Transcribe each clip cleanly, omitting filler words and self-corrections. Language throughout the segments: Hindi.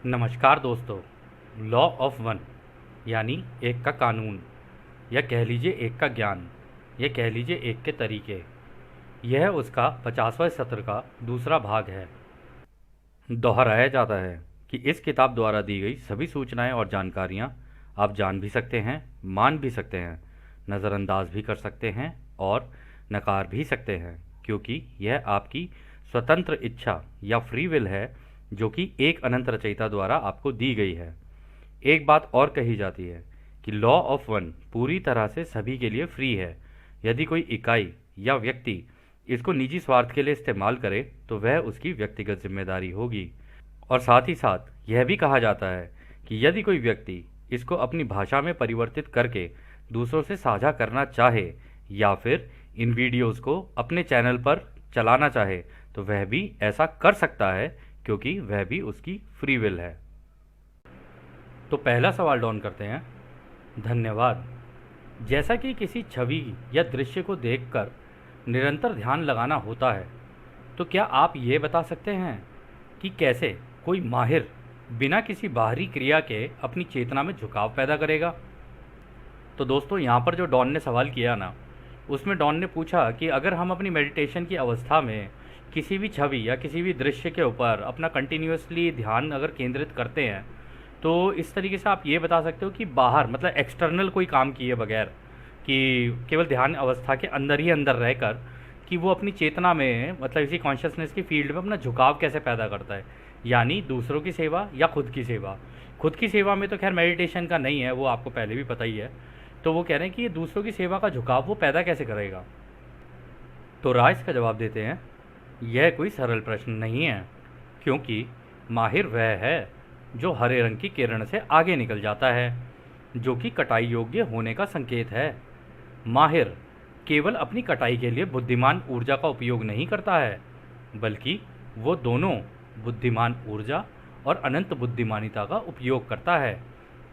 नमस्कार दोस्तों। लॉ ऑफ वन यानी एक का कानून, या कह लीजिए एक का ज्ञान, या कह लीजिए एक के तरीके, यह उसका 50वां सत्र का दूसरा भाग है। दोहराया जाता है कि इस किताब द्वारा दी गई सभी सूचनाएं और जानकारियां आप जान भी सकते हैं, मान भी सकते हैं, नज़रअंदाज भी कर सकते हैं और नकार भी सकते हैं, क्योंकि यह आपकी स्वतंत्र इच्छा या फ्री विल है, जो कि एक अनंत रचयिता द्वारा आपको दी गई है। एक बात और कही जाती है कि लॉ ऑफ वन पूरी तरह से सभी के लिए फ्री है। यदि कोई इकाई या व्यक्ति इसको निजी स्वार्थ के लिए इस्तेमाल करे तो वह उसकी व्यक्तिगत जिम्मेदारी होगी। और साथ ही साथ यह भी कहा जाता है कि यदि कोई व्यक्ति इसको अपनी भाषा में परिवर्तित करके दूसरों से साझा करना चाहे या फिर इन वीडियोस को अपने चैनल पर चलाना चाहे तो वह भी ऐसा कर सकता है, क्योंकि वह भी उसकी फ्री विल है। तो पहला सवाल डॉन करते हैं। धन्यवाद। जैसा कि किसी छवि या दृश्य को देखकर निरंतर ध्यान लगाना होता है, तो क्या आप ये बता सकते हैं कि कैसे कोई माहिर बिना किसी बाहरी क्रिया के अपनी चेतना में झुकाव पैदा करेगा? तो दोस्तों, यहाँ पर जो डॉन ने सवाल किया ना, उसमें डॉन ने पूछा कि अगर हम अपनी मेडिटेशन की अवस्था में किसी भी छवि या किसी भी दृश्य के ऊपर अपना कंटिन्यूसली ध्यान अगर केंद्रित करते हैं, तो इस तरीके से आप ये बता सकते हो कि बाहर मतलब एक्सटर्नल कोई काम किए बगैर, कि केवल ध्यान अवस्था के अंदर ही अंदर रहकर कि वो अपनी चेतना में मतलब इसी कॉन्शियसनेस की फील्ड में अपना झुकाव कैसे पैदा करता है, यानी दूसरों की सेवा या खुद की सेवा। खुद की सेवा में तो खैर मेडिटेशन का नहीं है, वो आपको पहले भी पता ही है। तो वो कह रहे हैं कि ये दूसरों की सेवा का झुकाव वो पैदा कैसे करेगा। तो राज का जवाब देते हैं, यह कोई सरल प्रश्न नहीं है, क्योंकि माहिर वह है जो हरे रंग की किरण से आगे निकल जाता है, जो कि कटाई योग्य होने का संकेत है। माहिर केवल अपनी कटाई के लिए बुद्धिमान ऊर्जा का उपयोग नहीं करता है, बल्कि वो दोनों बुद्धिमान ऊर्जा और अनंत बुद्धिमानिता का उपयोग करता है,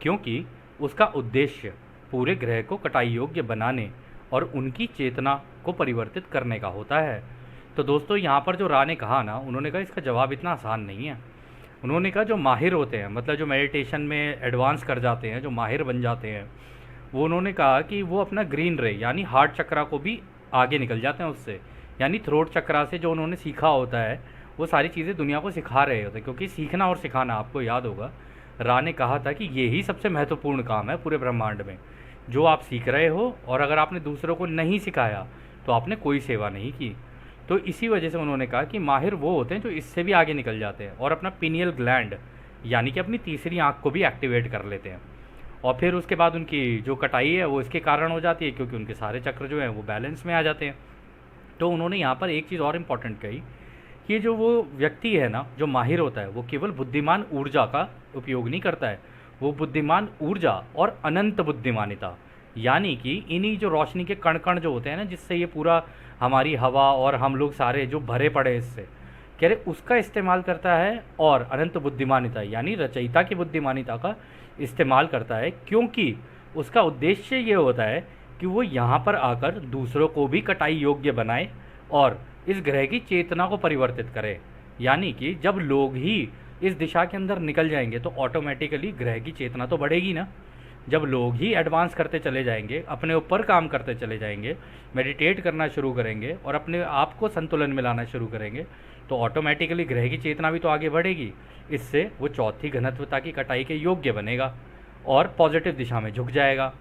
क्योंकि उसका उद्देश्य पूरे ग्रह को कटाई योग्य बनाने और उनकी चेतना को परिवर्तित करने का होता है। तो दोस्तों, यहाँ पर जो रा ने कहा ना, उन्होंने कहा इसका जवाब इतना आसान नहीं है। उन्होंने कहा जो माहिर होते हैं, मतलब जो मेडिटेशन में एडवांस कर जाते हैं, जो माहिर बन जाते हैं, वो उन्होंने कहा कि वो अपना ग्रीन रे यानी हार्ट चक्रा को भी आगे निकल जाते हैं उससे, यानी थ्रोट चक्रा से जो उन्होंने सीखा होता है वो सारी चीज़ें दुनिया को सिखा रहे होते हैं। क्योंकि सीखना और सिखाना, आपको याद होगा, रा ने कहा था कि यही सबसे महत्वपूर्ण काम है पूरे ब्रह्मांड में, जो आप सीख रहे हो, और अगर आपने दूसरों को नहीं सिखाया तो आपने कोई सेवा नहीं की। तो इसी वजह से उन्होंने कहा कि माहिर वो होते हैं जो इससे भी आगे निकल जाते हैं और अपना पिनियल ग्लैंड यानी कि अपनी तीसरी आंख को भी एक्टिवेट कर लेते हैं। और फिर उसके बाद उनकी जो कटाई है वो इसके कारण हो जाती है, क्योंकि उनके सारे चक्र जो हैं वो बैलेंस में आ जाते हैं। तो उन्होंने यहाँ पर एक चीज़ और इम्पॉर्टेंट कही कि जो वो व्यक्ति है ना, जो माहिर होता है, वो केवल बुद्धिमान ऊर्जा का उपयोग नहीं करता है, वो बुद्धिमान ऊर्जा और अनंत बुद्धिमानिता, यानी कि इन्हीं जो रोशनी के कण कण जो होते हैं ना, जिससे ये पूरा हमारी हवा और हम लोग सारे जो भरे पड़े इससे, कह रहे उसका इस्तेमाल करता है, और अनंत बुद्धिमानिता यानी रचयिता की बुद्धिमानिता का इस्तेमाल करता है, क्योंकि उसका उद्देश्य ये होता है कि वो यहाँ पर आकर दूसरों को भी कटाई योग्य बनाए और इस ग्रह की चेतना को परिवर्तित करे। यानी कि जब लोग ही इस दिशा के अंदर निकल जाएंगे तो ऑटोमेटिकली ग्रह की चेतना तो बढ़ेगी ना। जब लोग ही एडवांस करते चले जाएंगे, अपने ऊपर काम करते चले जाएंगे, मेडिटेट करना शुरू करेंगे और अपने आप को संतुलन में लाना शुरू करेंगे, तो ऑटोमेटिकली ग्रह की चेतना भी तो आगे बढ़ेगी। इससे वो चौथी घनत्वता की कटाई के योग्य बनेगा और पॉजिटिव दिशा में झुक जाएगा।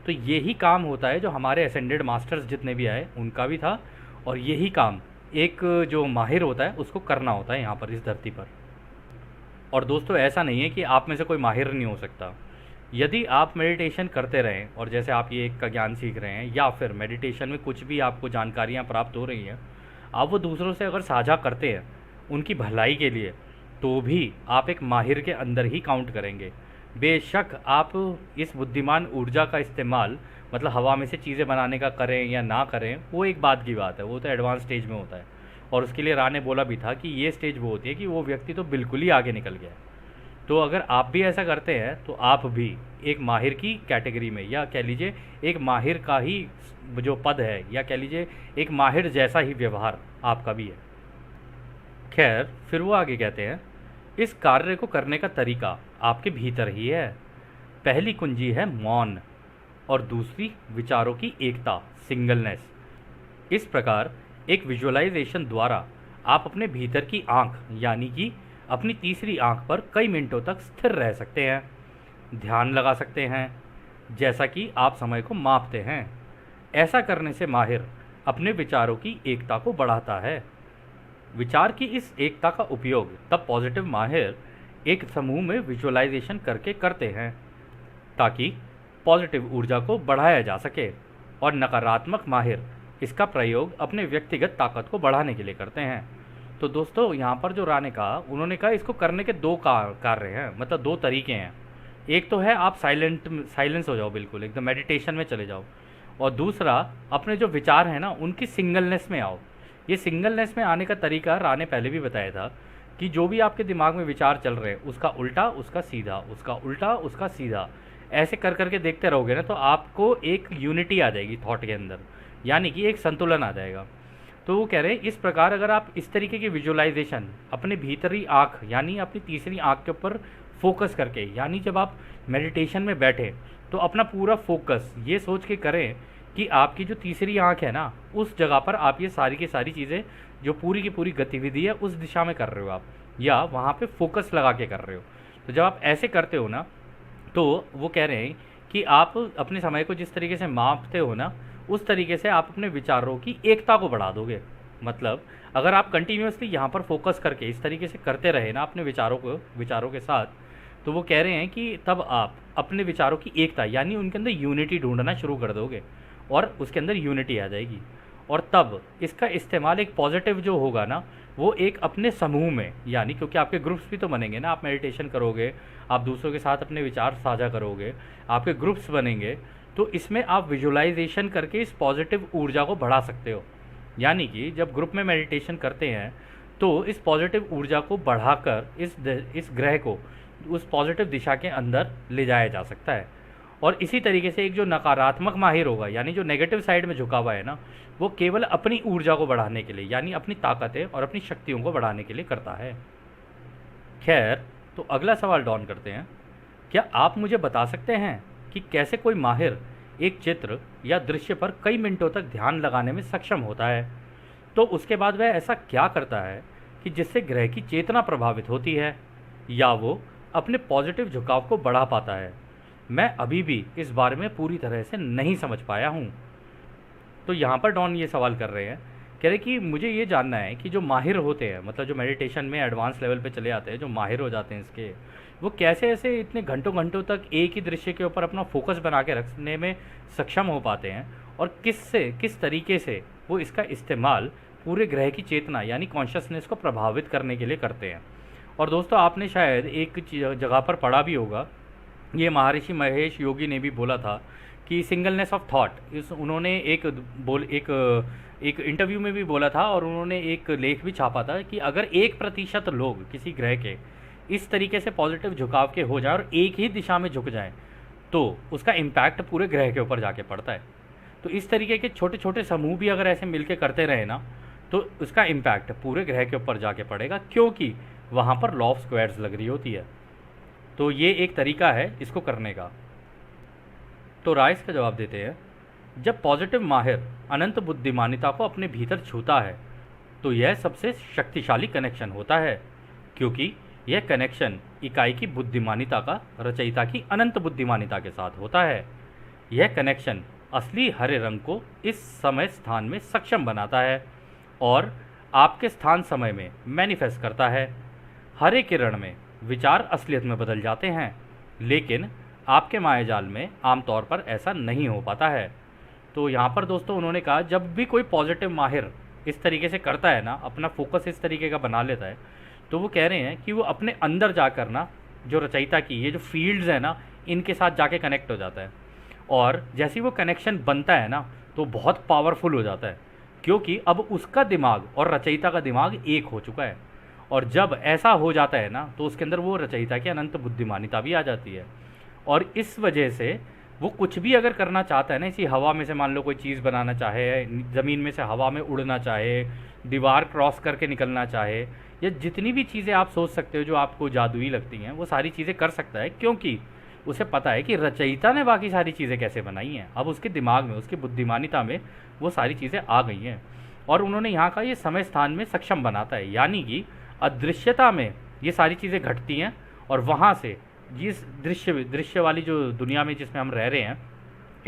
तो यही काम होता है जो हमारे असेंडेड मास्टर्स जितने भी आए उनका भी था, और यही काम एक जो माहिर होता है उसको करना होता है यहाँ पर इस धरती पर। और दोस्तों, ऐसा नहीं है कि आप में से कोई माहिर नहीं हो सकता। यदि आप मेडिटेशन करते रहें और जैसे आप ये एक का ज्ञान सीख रहे हैं, या फिर मेडिटेशन में कुछ भी आपको जानकारियाँ प्राप्त हो रही हैं, आप वो दूसरों से अगर साझा करते हैं उनकी भलाई के लिए, तो भी आप एक माहिर के अंदर ही काउंट करेंगे। बेशक आप इस बुद्धिमान ऊर्जा का इस्तेमाल मतलब हवा में से चीज़ें बनाने का करें या ना करें, वो एक बात की बात है, वो तो एडवांस स्टेज में होता है। और उसके लिए रा ने बोला भी था कि ये स्टेज वो होती है कि वो व्यक्ति तो बिल्कुल ही आगे निकल गया है। तो अगर आप भी ऐसा करते हैं तो आप भी एक माहिर की कैटेगरी में, या कह लीजिए एक माहिर का ही जो पद है, या कह लीजिए एक माहिर जैसा ही व्यवहार आपका भी है। खैर, फिर वो आगे कहते हैं इस कार्य को करने का तरीका आपके भीतर ही है। पहली कुंजी है मौन और दूसरी विचारों की एकता, सिंगलनेस। इस प्रकार एक विजुअलाइजेशन द्वारा आप अपने भीतर की आंख यानी कि अपनी तीसरी आंख पर कई मिनटों तक स्थिर रह सकते हैं, ध्यान लगा सकते हैं, जैसा कि आप समय को मापते हैं। ऐसा करने से माहिर अपने विचारों की एकता को बढ़ाता है। विचार की इस एकता का उपयोग तब पॉजिटिव माहिर एक समूह में विजुअलाइजेशन करके करते हैं ताकि पॉजिटिव ऊर्जा को बढ़ाया जा सके, और नकारात्मक माहिर इसका प्रयोग अपने व्यक्तिगत ताकत को बढ़ाने के लिए करते हैं। तो दोस्तों यहाँ पर जो राय ने कहा, उन्होंने कहा इसको करने के दो कार्य हैं, मतलब दो तरीके हैं। एक तो है आप साइलेंस हो जाओ, बिल्कुल एकदम मेडिटेशन में चले जाओ, और दूसरा अपने जो विचार हैं ना उनकी सिंगलनेस में आओ। ये सिंगलनेस में आने का तरीका राय ने पहले भी बताया था कि जो भी आपके दिमाग में विचार चल रहे हैं उसका उल्टा उसका सीधा, उसका उल्टा उसका सीधा, ऐसे कर करके देखते रहोगे ना तो आपको एक यूनिटी आ जाएगी थॉट के अंदर, यानी कि एक संतुलन आ जाएगा। तो वो कह रहे हैं इस प्रकार अगर आप इस तरीके की विजुअलाइजेशन अपने भीतरी आँख यानी अपनी तीसरी आँख के ऊपर फोकस करके, यानी जब आप मेडिटेशन में बैठे तो अपना पूरा फोकस ये सोच के करें कि आपकी जो तीसरी आँख है ना उस जगह पर आप ये सारी की सारी चीज़ें जो पूरी की पूरी गतिविधि है उस दिशा में कर रहे हो आप, या वहाँ पे फोकस लगा के कर रहे हो। तो जब आप ऐसे करते हो ना तो वो कह रहे हैं कि आप अपने समय को जिस तरीके से मापते हो ना उस तरीके से आप अपने विचारों की एकता को बढ़ा दोगे। मतलब अगर आप कंटिन्यूसली यहाँ पर फोकस करके इस तरीके से करते रहे ना अपने विचारों के साथ, तो वो कह रहे हैं कि तब आप अपने विचारों की एकता यानी उनके अंदर यूनिटी ढूंढना शुरू कर दोगे और उसके अंदर यूनिटी आ जाएगी। और तब इसका इस्तेमाल एक पॉजिटिव जो होगा ना वो एक अपने समूह में, यानी क्योंकि आपके ग्रुप्स भी तो बनेंगे ना, आप मेडिटेशन करोगे, आप दूसरों के साथ अपने विचार साझा करोगे, आपके ग्रुप्स बनेंगे, तो इसमें आप विजुअलाइजेशन करके इस पॉजिटिव ऊर्जा को बढ़ा सकते हो। यानी कि जब ग्रुप में मेडिटेशन करते हैं तो इस पॉजिटिव ऊर्जा को बढ़ाकर इस ग्रह को उस पॉजिटिव दिशा के अंदर ले जाया जा सकता है। और इसी तरीके से एक जो नकारात्मक माहिर होगा यानी जो नेगेटिव साइड में झुका हुआ है ना, वो केवल अपनी ऊर्जा को बढ़ाने के लिए यानी अपनी ताकतें और अपनी शक्तियों को बढ़ाने के लिए करता है। खैर, तो अगला सवाल डॉन करते हैं, क्या आप मुझे बता सकते हैं कि कैसे कोई माहिर एक चित्र या दृश्य पर कई मिनटों तक ध्यान लगाने में सक्षम होता है? तो उसके बाद वह ऐसा क्या करता है कि जिससे ग्रह की चेतना प्रभावित होती है या वो अपने पॉजिटिव झुकाव को बढ़ा पाता है? मैं अभी भी इस बारे में पूरी तरह से नहीं समझ पाया हूँ। तो यहाँ पर डॉन ये सवाल कर रहे हैं, कह रहे कि मुझे ये जानना है कि जो माहिर होते हैं, मतलब जो मेडिटेशन में एडवांस लेवल पे चले आते हैं, जो माहिर हो जाते हैं इसके, वो कैसे ऐसे इतने घंटों घंटों तक एक ही दृश्य के ऊपर अपना फोकस बना के रखने में सक्षम हो पाते हैं, और किस तरीके से वो इसका इस्तेमाल पूरे ग्रह की चेतना यानी कॉन्शियसनेस को प्रभावित करने के लिए करते हैं। और दोस्तों आपने शायद एक जगह पर पढ़ा भी होगा, ये महर्षि महेश योगी ने भी बोला था कि सिंगलनेस ऑफ थॉट, इस उन्होंने एक इंटरव्यू में भी बोला था, और उन्होंने एक लेख भी छापा था कि अगर 1% लोग किसी ग्रह के इस तरीके से पॉजिटिव झुकाव के हो जाए और एक ही दिशा में झुक जाएं तो उसका इम्पैक्ट पूरे ग्रह के ऊपर जाके पड़ता है। तो इस तरीके के छोटे छोटे समूह भी अगर ऐसे मिलके करते रहे ना तो उसका इम्पैक्ट पूरे ग्रह के ऊपर जाके पड़ेगा, क्योंकि वहाँ पर लॉ ऑफ स्क्वायर्स लग रही होती है। तो ये एक तरीका है इसको करने का। तो राइस का जवाब देते हैं, जब पॉजिटिव माहिर अनंत बुद्धिमानिता को अपने भीतर छूता है तो यह सबसे शक्तिशाली कनेक्शन होता है, क्योंकि यह कनेक्शन इकाई की बुद्धिमानिता का रचयिता की अनंत बुद्धिमानिता के साथ होता है। यह कनेक्शन असली हरे रंग को इस समय स्थान में सक्षम बनाता है और आपके स्थान समय में मैनिफेस्ट करता है। हरे किरण में विचार असलियत में बदल जाते हैं, लेकिन आपके मायाजाल में आमतौर पर ऐसा नहीं हो पाता है। तो यहाँ पर दोस्तों उन्होंने कहा जब भी कोई पॉजिटिव माहिर इस तरीके से करता है ना, अपना फोकस इस तरीके का बना लेता है, तो वो कह रहे हैं कि वो अपने अंदर जाकर ना जो रचयिता की ये जो फील्ड्स है ना इनके साथ जाके कनेक्ट हो जाता है, और जैसे ही वो कनेक्शन बनता है ना तो बहुत पावरफुल हो जाता है, क्योंकि अब उसका दिमाग और रचयिता का दिमाग एक हो चुका है। और जब ऐसा हो जाता है ना तो उसके अंदर वो रचयिता की अनंत बुद्धिमानिता भी आ जाती है, और इस वजह से वो कुछ भी अगर करना चाहता है ना, इसी हवा में से मान लो कोई चीज़ बनाना चाहे, ज़मीन में से हवा में उड़ना चाहे, दीवार क्रॉस करके निकलना चाहे, या जितनी भी चीज़ें आप सोच सकते हो जो आपको जादुई लगती हैं, वो सारी चीज़ें कर सकता है, क्योंकि उसे पता है कि रचयिता ने बाकी सारी चीज़ें कैसे बनाई हैं। अब उसके दिमाग में, उसकी बुद्धिमानिता में वो सारी चीज़ें आ गई हैं, और उन्होंने यहाँ का ये समय स्थान में सक्षम बनाता है, यानी कि अदृश्यता में ये सारी चीज़ें घटती हैं, और वहाँ से जिस दृश्य वाली जो दुनिया में जिसमें हम रह रहे हैं,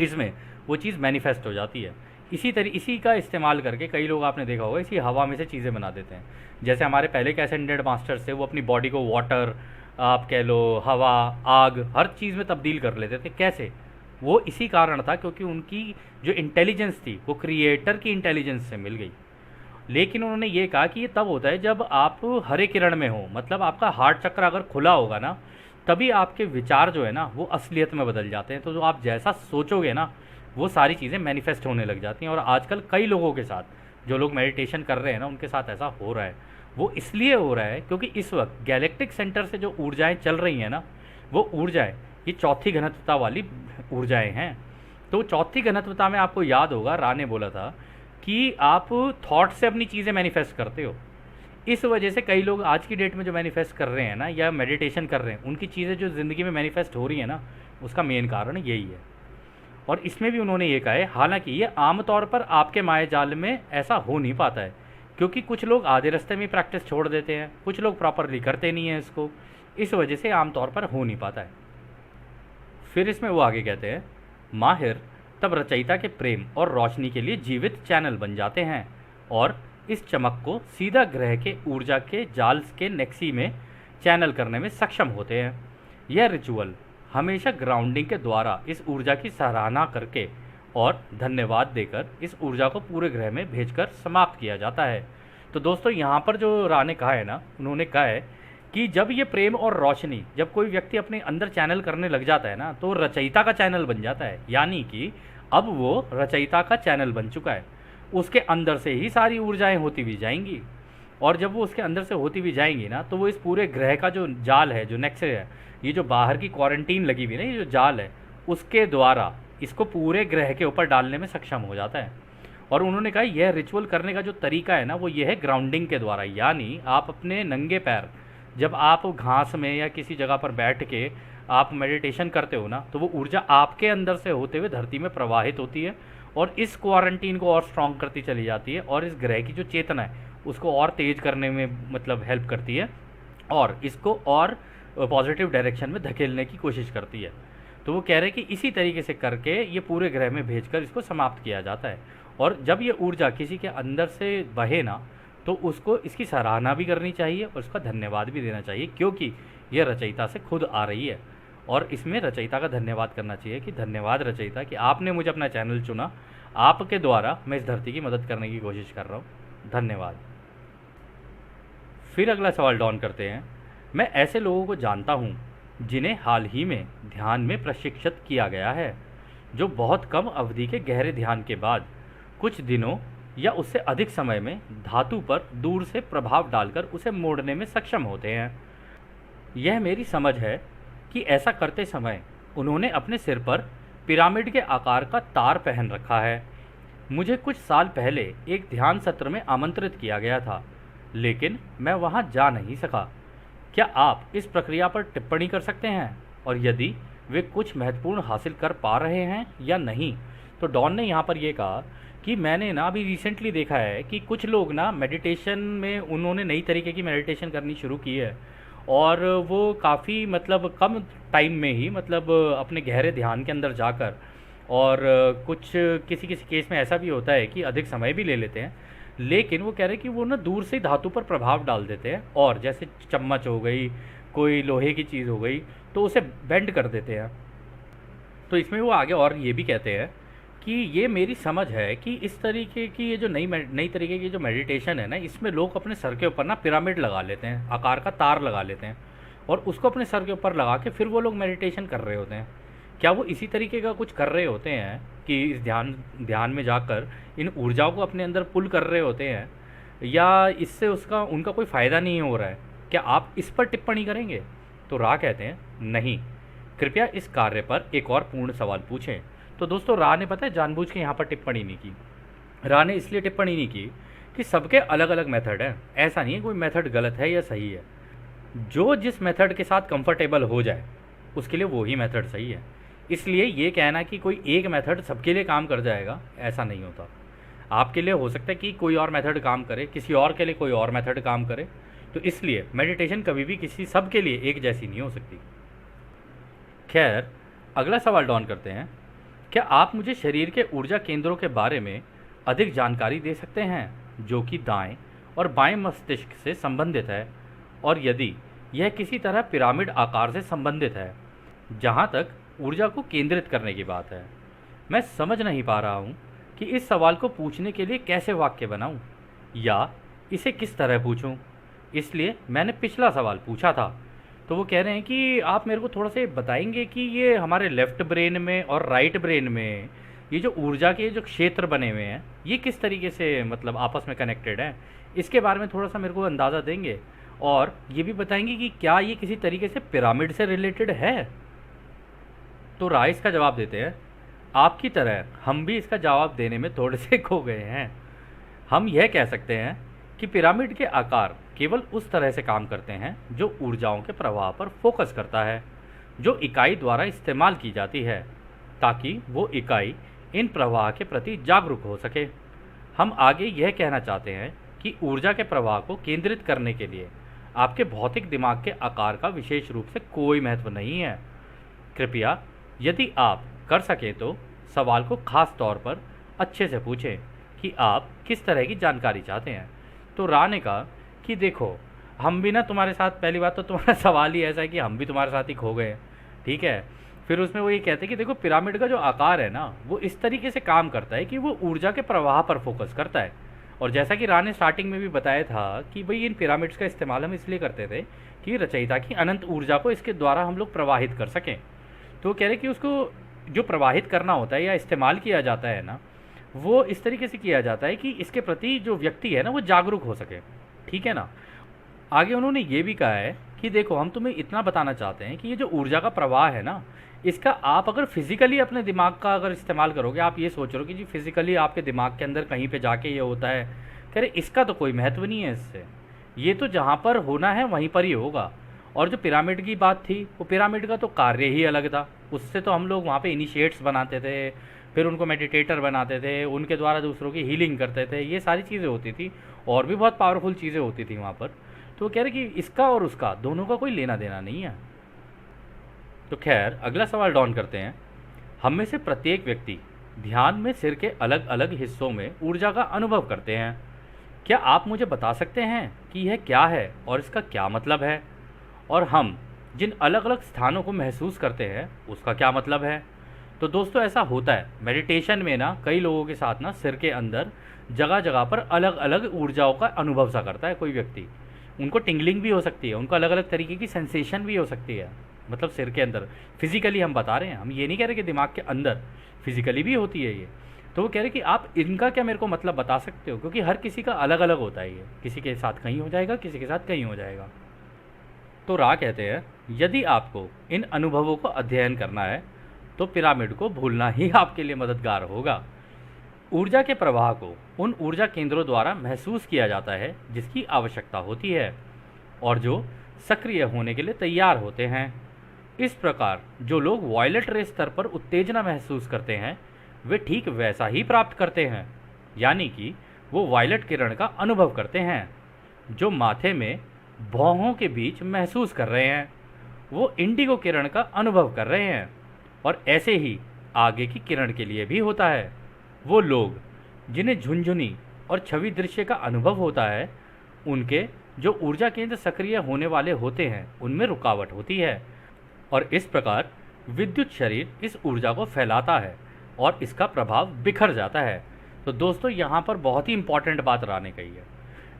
इसमें वो चीज़ मैनिफेस्ट हो जाती है। इसी का इस्तेमाल करके कई लोग, आपने देखा होगा, इसी हवा में से चीज़ें बना देते हैं। जैसे हमारे पहले के एसेंडेड मास्टर्स थे, वो अपनी बॉडी को वाटर, आप कह लो हवा, आग, हर चीज़ में तब्दील कर लेते थे। कैसे? वो इसी कारण था क्योंकि उनकी जो इंटेलिजेंस थी वो क्रिएटर की इंटेलिजेंस से मिल गई। लेकिन उन्होंने ये कहा कि ये तब होता है जब आप हरे किरण में हो, मतलब आपका हार्ट चक्र अगर खुला होगा ना, तभी आपके विचार जो है ना वो असलियत में बदल जाते हैं। तो जो आप जैसा सोचोगे ना, वो सारी चीज़ें मैनिफेस्ट होने लग जाती हैं। और आजकल कई लोगों के साथ, जो लोग मेडिटेशन कर रहे हैं ना, उनके साथ ऐसा हो रहा है। वो इसलिए हो रहा है क्योंकि इस वक्त गैलेक्टिक सेंटर से जो ऊर्जाएं चल रही हैं ना, वो ऊर्जाएं ये चौथी घनत्वता वाली ऊर्जाएं हैं। तो चौथी घनत्वता में आपको याद होगा, रा ने बोला था कि आप थॉट से अपनी चीज़ें मैनिफेस्ट करते हो। इस वजह से कई लोग आज की डेट में जो मैनिफेस्ट कर रहे हैं ना, या मेडिटेशन कर रहे हैं, उनकी चीज़ें जो ज़िंदगी में मैनिफेस्ट हो रही है ना, उसका मेन कारण यही है। और इसमें भी उन्होंने ये कहा है, हालांकि ये आमतौर पर आपके मायाजाल में ऐसा हो नहीं पाता है, क्योंकि कुछ लोग आधे रास्ते में प्रैक्टिस छोड़ देते हैं, कुछ लोग प्रॉपरली करते नहीं हैं इसको, इस वजह से आमतौर पर हो नहीं पाता है। फिर इसमें वो आगे कहते हैं, माहिर तब रचयिता के प्रेम और रोशनी के लिए जीवित चैनल बन जाते हैं, और इस चमक को सीधा ग्रह के ऊर्जा के जाल के नेक्सी में चैनल करने में सक्षम होते हैं। यह रिचुअल हमेशा ग्राउंडिंग के द्वारा इस ऊर्जा की सराहना करके और धन्यवाद देकर इस ऊर्जा को पूरे ग्रह में भेजकर समाप्त किया जाता है। तो दोस्तों, यहाँ पर जो रा ने कहा है ना, उन्होंने कहा है कि जब ये प्रेम और रोशनी, जब कोई व्यक्ति अपने अंदर चैनल करने लग जाता है ना, तो रचयिता का चैनल बन जाता है, यानी कि अब वो रचयिता का चैनल बन चुका है। उसके अंदर से ही सारी ऊर्जाएं होती भी जाएंगी, और जब वो उसके अंदर से होती भी जाएंगी ना, तो वो इस पूरे ग्रह का जो जाल है, जो नेक्स्ट है, ये जो बाहर की क्वारंटीन लगी हुई है ना, ये जो जाल है, उसके द्वारा इसको पूरे ग्रह के ऊपर डालने में सक्षम हो जाता है। और उन्होंने कहा यह रिचुअल करने का जो तरीका है ना, वो ये है ग्राउंडिंग के द्वारा, यानी आप अपने नंगे पैर, जब आप घास में या किसी जगह पर बैठ के आप मेडिटेशन करते हो ना, तो वो ऊर्जा आपके अंदर से होते हुए धरती में प्रवाहित होती है, और इस क्वारंटीन को और स्ट्रॉन्ग करती चली जाती है, और इस ग्रह की जो चेतना है उसको और तेज करने में मतलब हेल्प करती है, और इसको और पॉजिटिव डायरेक्शन में धकेलने की कोशिश करती है। तो वो कह रहे हैं कि इसी तरीके से करके ये पूरे ग्रह में भेजकर इसको समाप्त किया जाता है। और जब ये ऊर्जा किसी के अंदर से बहे ना, तो उसको इसकी सराहना भी करनी चाहिए और उसका धन्यवाद भी देना चाहिए, क्योंकि ये रचयिता से खुद आ रही है। और इसमें रचयिता का धन्यवाद करना चाहिए कि धन्यवाद रचयिता कि आपने मुझे अपना चैनल चुना, आपके द्वारा मैं इस धरती की मदद करने की कोशिश कर रहा हूँ, धन्यवाद। फिर अगला सवाल डॉन करते हैं, मैं ऐसे लोगों को जानता हूँ जिन्हें हाल ही में ध्यान में प्रशिक्षित किया गया है, जो बहुत कम अवधि के गहरे ध्यान के बाद कुछ दिनों या उससे अधिक समय में धातु पर दूर से प्रभाव डालकर उसे मोड़ने में सक्षम होते हैं। यह मेरी समझ है कि ऐसा करते समय उन्होंने अपने सिर पर पिरामिड के आकार का तार पहन रखा है। मुझे कुछ साल पहले एक ध्यान सत्र में आमंत्रित किया गया था, लेकिन मैं वहां जा नहीं सका। क्या आप इस प्रक्रिया पर टिप्पणी कर सकते हैं, और यदि वे कुछ महत्वपूर्ण हासिल कर पा रहे हैं या नहीं? तो डॉन ने यहाँ पर यह कहा कि मैंने ना अभी रिसेंटली देखा है कि कुछ लोग ना मेडिटेशन में, उन्होंने नई तरीके की मेडिटेशन करनी शुरू की है, और वो काफ़ी मतलब कम टाइम में ही मतलब अपने गहरे ध्यान के अंदर जाकर, और कुछ किसी किसी केस में ऐसा भी होता है कि अधिक समय भी ले लेते हैं, लेकिन वो कह रहे हैं कि वो ना दूर से धातु पर प्रभाव डाल देते हैं, और जैसे चम्मच हो गई, कोई लोहे की चीज़ हो गई, तो उसे बेंड कर देते हैं। तो इसमें वो आगे और ये भी कहते हैं कि ये मेरी समझ है कि इस तरीके की ये जो नई तरीके की जो मेडिटेशन है ना, इसमें लोग अपने सर के ऊपर ना पिरामिड लगा लेते हैं, आकार का तार लगा लेते हैं, और उसको अपने सर के ऊपर लगा के फिर वो लोग मेडिटेशन कर रहे होते हैं। क्या वो इसी तरीके का कुछ कर रहे होते हैं कि इस ध्यान में जाकर इन ऊर्जाओं को अपने अंदर पुल कर रहे होते हैं, या इससे उनका कोई फ़ायदा नहीं हो रहा है? क्या आप इस पर टिप्पणी करेंगे? तो रा कहते हैं, नहीं, कृपया इस कार्य पर एक और पूर्ण सवाल पूछें। तो दोस्तों, रा ने पता है जानबूझ के यहाँ पर टिप्पणी नहीं की। रा ने इसलिए टिप्पणी नहीं की कि सबके अलग अलग मेथड हैं। ऐसा नहीं है कोई मेथड गलत है या सही है, जो जिस मेथड के साथ कंफर्टेबल हो जाए उसके लिए वो ही मेथड सही है। इसलिए ये कहना कि कोई एक मेथड सबके लिए काम कर जाएगा, ऐसा नहीं होता। आपके लिए हो सकता है कि कोई और मेथड काम करे, किसी और के लिए कोई और मेथड काम करे। तो इसलिए मेडिटेशन कभी भी किसी सब के लिए एक जैसी नहीं हो सकती। खैर, अगला सवाल डॉन करते हैं। क्या आप मुझे शरीर के ऊर्जा केंद्रों के बारे में अधिक जानकारी दे सकते हैं जो कि दाएं और बाएं मस्तिष्क से संबंधित है, और यदि यह किसी तरह पिरामिड आकार से संबंधित है जहां तक ऊर्जा को केंद्रित करने की बात है? मैं समझ नहीं पा रहा हूं कि इस सवाल को पूछने के लिए कैसे वाक्य बनाऊं या इसे किस तरह पूछूं। इसलिए मैंने पिछला सवाल पूछा था। तो वो कह रहे हैं कि आप मेरे को थोड़ा सा बताएंगे कि ये हमारे लेफ्ट ब्रेन में और राइट ब्रेन में ये जो ऊर्जा के जो क्षेत्र बने हुए हैं ये किस तरीके से मतलब आपस में कनेक्टेड हैं, इसके बारे में थोड़ा सा मेरे को अंदाज़ा देंगे। और ये भी बताएंगे कि क्या ये किसी तरीके से पिरामिड से रिलेटेड है। तो राय इसका जवाब देते हैं, आपकी तरह हम भी इसका जवाब देने में थोड़े से खो गए हैं। हम यह कह सकते हैं कि पिरामिड के आकार केवल उस तरह से काम करते हैं जो ऊर्जाओं के प्रवाह पर फोकस करता है, जो इकाई द्वारा इस्तेमाल की जाती है ताकि वो इकाई इन प्रवाह के प्रति जागरूक हो सके। हम आगे यह कहना चाहते हैं कि ऊर्जा के प्रवाह को केंद्रित करने के लिए आपके भौतिक दिमाग के आकार का विशेष रूप से कोई महत्व नहीं है। कृपया यदि आप कर सकें तो सवाल को खास तौर पर अच्छे से पूछें कि आप किस तरह की जानकारी चाहते हैं। तो रा ने कहा कि देखो, हम भी ना तुम्हारे साथ, पहली बात तो तुम्हारा सवाल ही ऐसा है कि हम भी तुम्हारे साथ ही खो गए, ठीक है। फिर उसमें वो ये कहते हैं कि देखो, पिरामिड का जो आकार है ना वो इस तरीके से काम करता है कि वो ऊर्जा के प्रवाह पर फोकस करता है। और जैसा कि रा ने स्टार्टिंग में भी बताया था कि भाई इन पिरामिड्स का इस्तेमाल हम इसलिए करते थे कि रचयिता की अनंत ऊर्जा को इसके द्वारा हम लोग प्रवाहित कर सकें। तो वो कह रहे कि उसको जो प्रवाहित करना होता है या इस्तेमाल किया जाता है ना, वो इस तरीके से किया जाता है कि इसके प्रति जो व्यक्ति है ना वो जागरूक हो सके, ठीक है ना। आगे उन्होंने ये भी कहा है कि देखो, हम तुम्हें इतना बताना चाहते हैं कि ये जो ऊर्जा का प्रवाह है ना, इसका आप अगर फिजिकली अपने दिमाग का अगर इस्तेमाल करोगे, आप ये सोच रहे हो कि जी फिजिकली आपके दिमाग के अंदर कहीं पे जाके ये होता है, कह रहे इसका तो कोई महत्व नहीं है इससे, ये तो जहाँ पर होना है वहीं पर ही होगा। और जो पिरामिड की बात थी, वो पिरामिड का तो कार्य ही अलग था। उससे तो हम लोग वहाँ पे इनिशिएट्स बनाते थे, फिर उनको मेडिटेटर बनाते थे, उनके द्वारा दूसरों की हीलिंग करते थे, ये सारी चीज़ें होती थी और भी बहुत पावरफुल चीज़ें होती थी वहाँ पर। तो वो कह रहे कि इसका और उसका दोनों का कोई लेना देना नहीं है। तो खैर, अगला सवाल डॉन करते हैं। हम में से प्रत्येक व्यक्ति ध्यान में सिर के अलग अलग हिस्सों में ऊर्जा का अनुभव करते हैं। क्या आप मुझे बता सकते हैं कि यह क्या है और इसका क्या मतलब है, और हम जिन अलग अलग स्थानों को महसूस करते हैं उसका क्या मतलब है? तो दोस्तों, ऐसा होता है मेडिटेशन में ना, कई लोगों के साथ ना सिर के अंदर जगह जगह पर अलग अलग ऊर्जाओं का अनुभव सा करता है कोई व्यक्ति। उनको टिंगलिंग भी हो सकती है, उनको अलग अलग तरीके की सेंसेशन भी हो सकती है, मतलब सिर के अंदर फिजिकली हम बता रहे हैं, हम ये नहीं कह रहे कि दिमाग के अंदर, फिजिकली भी होती है ये। तो वो कह रहे कि आप इनका क्या मेरे को मतलब बता सकते हो, क्योंकि हर किसी का अलग अलग होता है ये, किसी के साथ कहीं हो जाएगा, किसी के साथ कहीं हो जाएगा। तो रा कहते हैं, यदि आपको इन अनुभवों को अध्ययन करना है तो पिरामिड को भूलना ही आपके लिए मददगार होगा। ऊर्जा के प्रवाह को उन ऊर्जा केंद्रों द्वारा महसूस किया जाता है जिसकी आवश्यकता होती है और जो सक्रिय होने के लिए तैयार होते हैं। इस प्रकार जो लोग वायलेट रे स्तर पर उत्तेजना महसूस करते हैं वे ठीक वैसा ही प्राप्त करते हैं, यानी कि वो वायलेट किरण का अनुभव करते हैं जो माथे में भौहों के बीच महसूस कर रहे हैं। वो इंडिगो किरण का अनुभव कर रहे हैं, और ऐसे ही आगे की किरण के लिए भी होता है। वो लोग जिन्हें झुंझुनी और छवि दृश्य का अनुभव होता है, उनके जो ऊर्जा केंद्र सक्रिय होने वाले होते हैं उनमें रुकावट होती है, और इस प्रकार विद्युत शरीर इस ऊर्जा को फैलाता है और इसका प्रभाव बिखर जाता है। तो दोस्तों, यहाँ पर बहुत ही इंपॉर्टेंट बात रा ने कही है।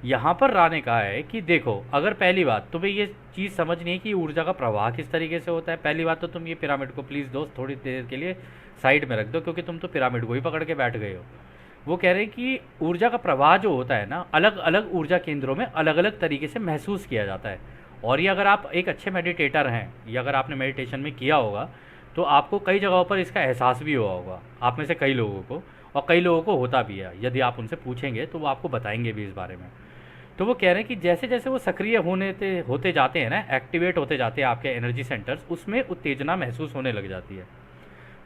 यहाँ पर रा ने कहा है कि देखो, अगर पहली बात तुम्हें ये चीज़ समझनी है कि ऊर्जा का प्रवाह किस तरीके से होता है, पहली बात तो तुम ये पिरामिड को प्लीज़ दोस्त थोड़ी देर के लिए साइड में रख दो, क्योंकि तुम तो पिरामिड को ही पकड़ के बैठ गए हो। वो कह रहे हैं कि ऊर्जा का प्रवाह जो होता है ना, अलग अलग ऊर्जा केंद्रों में अलग अलग तरीके से महसूस किया जाता है। और ये अगर आप एक अच्छे मेडिटेटर हैं या अगर आपने मेडिटेशन में किया होगा तो आपको कई जगहों पर इसका एहसास भी हुआ होगा, आप में से कई लोगों को। और कई लोगों को होता भी है, यदि आप उनसे पूछेंगे तो वो आपको बताएंगे भी इस बारे में। तो वो कह रहे हैं कि जैसे जैसे वो सक्रिय होते जाते हैं ना, एक्टिवेट होते जाते हैं आपके एनर्जी सेंटर्स, उसमें उत्तेजना महसूस होने लग जाती है।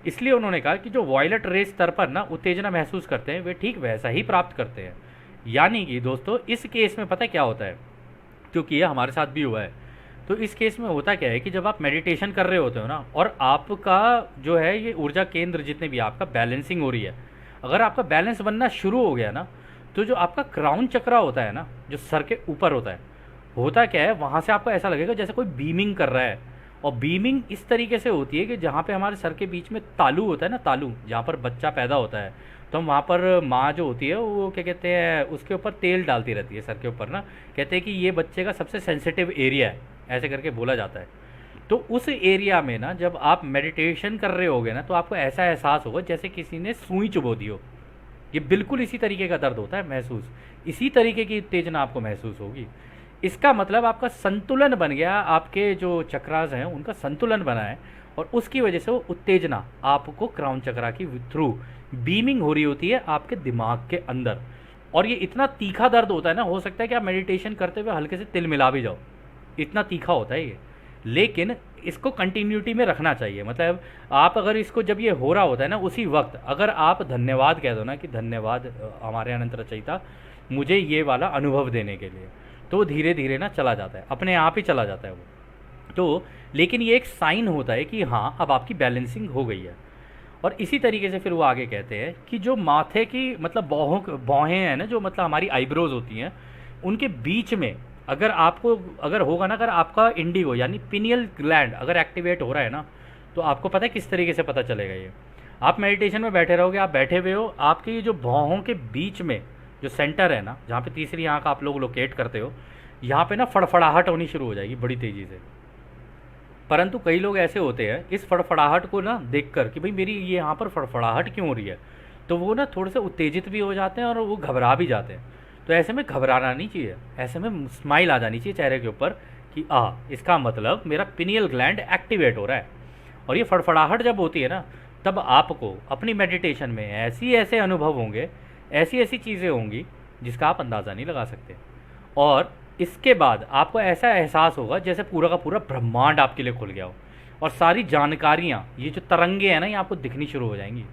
इसलिए उन्होंने कहा कि जो वॉयलेट रे स्तर पर ना उत्तेजना महसूस करते हैं वे ठीक वैसा ही प्राप्त करते हैं। यानी कि दोस्तों इस केस में पता क्या होता है, क्योंकि ये हमारे साथ भी हुआ है। तो इस केस में होता क्या है कि जब आप मेडिटेशन कर रहे होते हो ना, और आपका जो है ये ऊर्जा केंद्र जितने भी आपका बैलेंसिंग हो रही है, अगर आपका बैलेंस बनना शुरू हो गया ना, तो जो आपका क्राउन चक्रा होता है ना, जो सर के ऊपर होता है, होता क्या है वहाँ से आपको ऐसा लगेगा जैसे कोई बीमिंग कर रहा है। और बीमिंग इस तरीके से होती है कि जहाँ पे हमारे सर के बीच में तालू होता है ना, तालू जहाँ पर बच्चा पैदा होता है, तो हम वहाँ पर माँ जो होती है वो क्या कहते हैं, उसके ऊपर तेल डालती रहती है सर के ऊपर ना, कहते हैं कि ये बच्चे का सबसे सेंसिटिव एरिया है, ऐसे करके बोला जाता है। तो उस एरिया में ना जब आप मेडिटेशन कर रहे होगे ना, तो आपको ऐसा एहसास होगा जैसे किसी ने सुई चुभो दी हो। ये बिल्कुल इसी तरीके का दर्द होता है महसूस, इसी तरीके की उत्तेजना आपको महसूस होगी। इसका मतलब आपका संतुलन बन गया, आपके जो चक्रास हैं उनका संतुलन बना है, और उसकी वजह से वो उत्तेजना आपको क्राउन चक्रा की थ्रू बीमिंग हो रही होती है आपके दिमाग के अंदर। और ये इतना तीखा दर्द होता है ना, हो सकता है कि आप मेडिटेशन करते हुए हल्के से तिल मिला भी जाओ, इतना तीखा होता है ये। लेकिन इसको कंटिन्यूटी में रखना चाहिए, मतलब आप अगर इसको जब ये हो रहा होता है ना, उसी वक्त अगर आप धन्यवाद कह दो ना कि धन्यवाद हमारे अनंत रचयिता मुझे ये वाला अनुभव देने के लिए, तो धीरे धीरे ना चला जाता है, अपने आप ही चला जाता है वो। तो लेकिन ये एक साइन होता है कि हाँ अब आपकी बैलेंसिंग हो गई है। और इसी तरीके से फिर वो आगे कहते हैं कि जो माथे की मतलब भौहें हैं ना, जो मतलब हमारी आईब्रोज होती हैं, उनके बीच में अगर आपको अगर होगा ना, अगर आपका इंडिगो यानी पिनियल ग्लैंड अगर एक्टिवेट हो रहा है ना, तो आपको पता है किस तरीके से पता चलेगा ये। आप मेडिटेशन में बैठे रहोगे, आप बैठे हुए हो, आपकी ये जो भौहों के बीच में जो सेंटर है ना, जहाँ पे तीसरी आँख आप लोग लोकेट करते हो, यहाँ पे ना फड़फड़ाहट होनी शुरू हो जाएगी बड़ी तेज़ी से। परंतु कई लोग ऐसे होते हैं इस फड़फड़ाहट को ना देखकर कि भाई मेरी ये यहाँ पर फड़फड़ाहट क्यों हो रही है, तो वो ना थोड़े से उत्तेजित भी हो जाते हैं और वो घबरा भी जाते हैं। तो ऐसे में घबराना नहीं चाहिए, ऐसे में स्माइल आ जानी चाहिए चेहरे के ऊपर कि इसका मतलब मेरा पिनियल ग्लैंड एक्टिवेट हो रहा है। और ये फड़फड़ाहट जब होती है ना, तब आपको अपनी मेडिटेशन में ऐसे अनुभव होंगे, ऐसी ऐसी चीज़ें होंगी जिसका आप अंदाज़ा नहीं लगा सकते। और इसके बाद आपको ऐसा एहसास होगा जैसे पूरा का पूरा ब्रह्मांड आपके लिए खुल गया हो, और सारी जानकारियाँ, ये जो तरंगे हैं ना, ये आपको दिखनी शुरू हो जाएंगी।